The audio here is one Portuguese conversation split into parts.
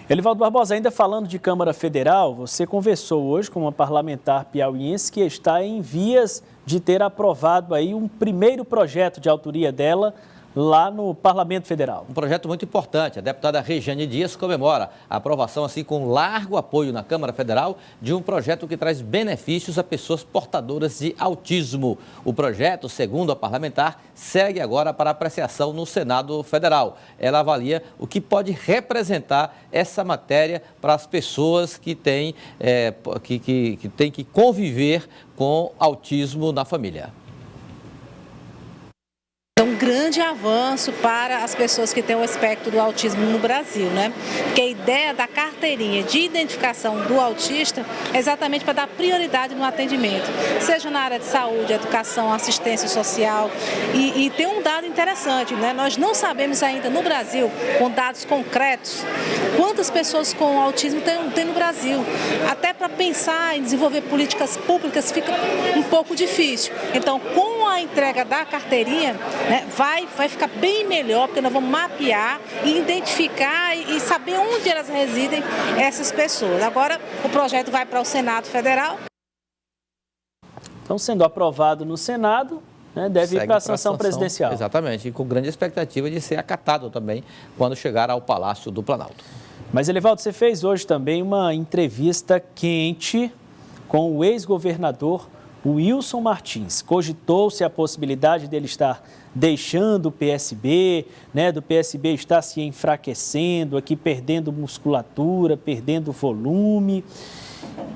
Elivaldo Barbosa, ainda falando de Câmara Federal, você conversou hoje com uma parlamentar piauiense que está em vias de ter aprovado aí um primeiro projeto de autoria dela lá no Parlamento Federal. Um projeto muito importante. A deputada Regiane Dias comemora a aprovação, assim, com largo apoio na Câmara Federal, de um projeto que traz benefícios a pessoas portadoras de autismo. O projeto, segundo a parlamentar, segue agora para apreciação no Senado Federal. Ela avalia o que pode representar essa matéria para as pessoas que têm que conviver com autismo na família. É um grande avanço para as pessoas que têm o espectro do autismo no Brasil, né? Porque a ideia da carteirinha de identificação do autista é exatamente para dar prioridade no atendimento, seja na área de saúde, educação, assistência social. E tem um dado interessante, né? Nós não sabemos ainda no Brasil, com dados concretos, quantas pessoas com autismo tem no Brasil. Até para pensar em desenvolver políticas públicas fica um pouco difícil. Então, com a entrega da carteirinha, né, vai ficar bem melhor, porque nós vamos mapear e identificar e saber onde elas residem, essas pessoas. Agora, o projeto vai para o Senado Federal. Então, sendo aprovado no Senado, né, deve ir para a sanção presidencial. Exatamente, e com grande expectativa de ser acatado também quando chegar ao Palácio do Planalto. Mas, Elivaldo, você fez hoje também uma entrevista quente com o ex-governador Wilson Martins. Cogitou-se a possibilidade dele estar deixando o PSB, né, do PSB estar se enfraquecendo, aqui perdendo musculatura, perdendo volume.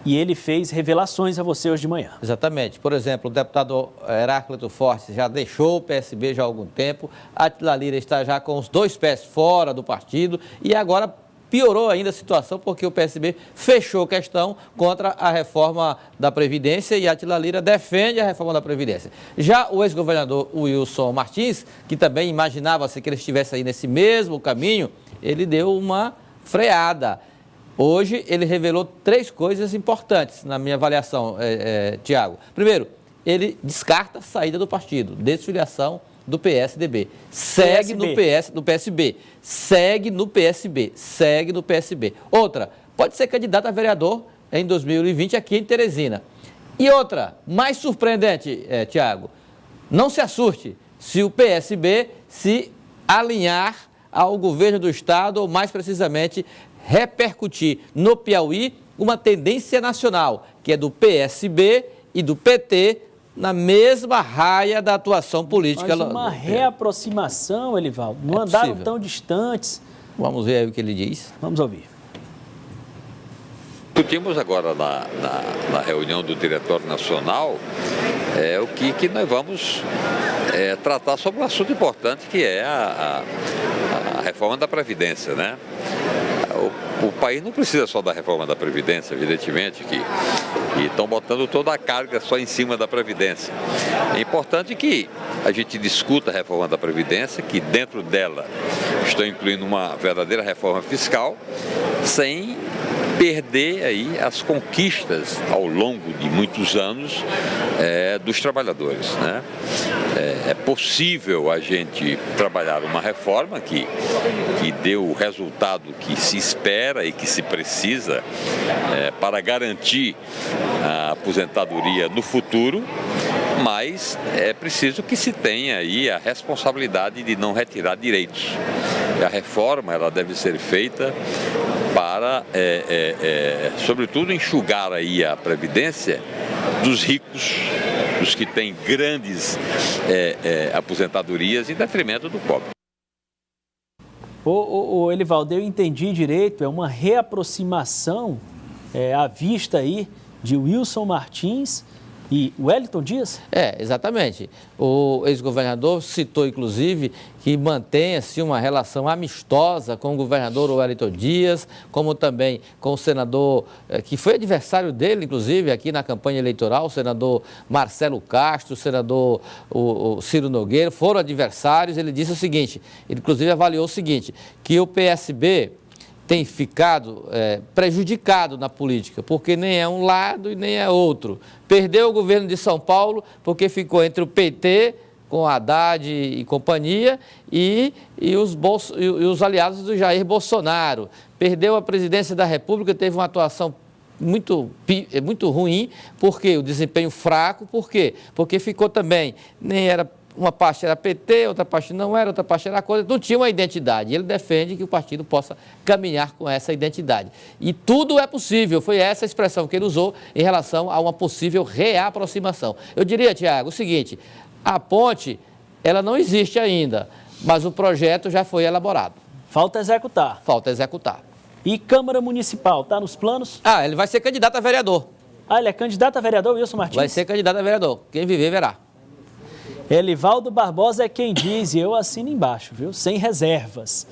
E ele fez revelações a você hoje de manhã. Exatamente. Por exemplo, o deputado Heráclito Fortes já deixou o PSB já há algum tempo, Átila Lira está já com os 2 pés fora do partido e agora piorou ainda a situação porque o PSB fechou questão contra a reforma da Previdência e Átila Lira defende a reforma da Previdência. Já o ex-governador Wilson Martins, que também imaginava-se que ele estivesse aí nesse mesmo caminho, ele deu uma freada. Hoje ele revelou 3 coisas importantes na minha avaliação, Tiago. Primeiro, ele descarta a saída do partido, desfiliação do PSDB, segue no PSB, segue no PSB, segue no PSB. Outra, pode ser candidato a vereador em 2020 aqui em Teresina. E outra, mais surpreendente, Tiago, não se assuste se o PSB se alinhar ao governo do estado, ou mais precisamente, repercutir no Piauí uma tendência nacional, que é do PSB e do PT, na mesma raia da atuação política. Mas uma reaproximação, Elivaldo, não andaram tão distantes. Vamos ver aí o que ele diz. Vamos ouvir. Discutimos agora na reunião do Diretório Nacional o que nós vamos tratar sobre um assunto importante, que é a reforma da Previdência, né? O país não precisa só da reforma da Previdência, evidentemente, que estão botando toda a carga só em cima da Previdência. É importante que a gente discuta a reforma da Previdência, que dentro dela estão incluindo uma verdadeira reforma fiscal, sem perder aí as conquistas ao longo de muitos anos dos trabalhadores, né? É possível a gente trabalhar uma reforma que dê o resultado que se espera e que se precisa para garantir a aposentadoria no futuro, mas é preciso que se tenha aí a responsabilidade de não retirar direitos. E a reforma ela deve ser feita para, sobretudo, enxugar aí a previdência dos ricos, dos que têm grandes aposentadorias, em detrimento do pobre. Elivaldo, eu entendi direito, é uma reaproximação à vista aí de Wilson Martins e Wellington Dias? Exatamente. O ex-governador citou, inclusive, que mantém-se uma relação amistosa com o governador Wellington Dias, como também com o senador, que foi adversário dele, inclusive, aqui na campanha eleitoral, o senador Marcelo Castro, o senador o Ciro Nogueira, foram adversários. Ele disse o seguinte, ele inclusive avaliou o seguinte, que o PSB tem ficado prejudicado na política, porque nem é um lado e nem é outro. Perdeu o governo de São Paulo porque ficou entre o PT com Haddad e companhia e os aliados do Jair Bolsonaro. Perdeu a presidência da República, teve uma atuação muito ruim, porque o desempenho fraco, por quê? Porque ficou também, nem era uma parte era PT, outra parte não era, outra parte era coisa, não tinha uma identidade. Ele defende que o partido possa caminhar com essa identidade. E tudo é possível, foi essa a expressão que ele usou em relação a uma possível reaproximação. Eu diria, Tiago, o seguinte, a ponte, ela não existe ainda, mas o projeto já foi elaborado. Falta executar. Falta executar. E Câmara Municipal, está nos planos? Ele vai ser candidato a vereador. Ele é candidato a vereador, Wilson Martins? Vai ser candidato a vereador. Quem viver, verá. Elivaldo Barbosa é quem diz, e eu assino embaixo, viu? Sem reservas.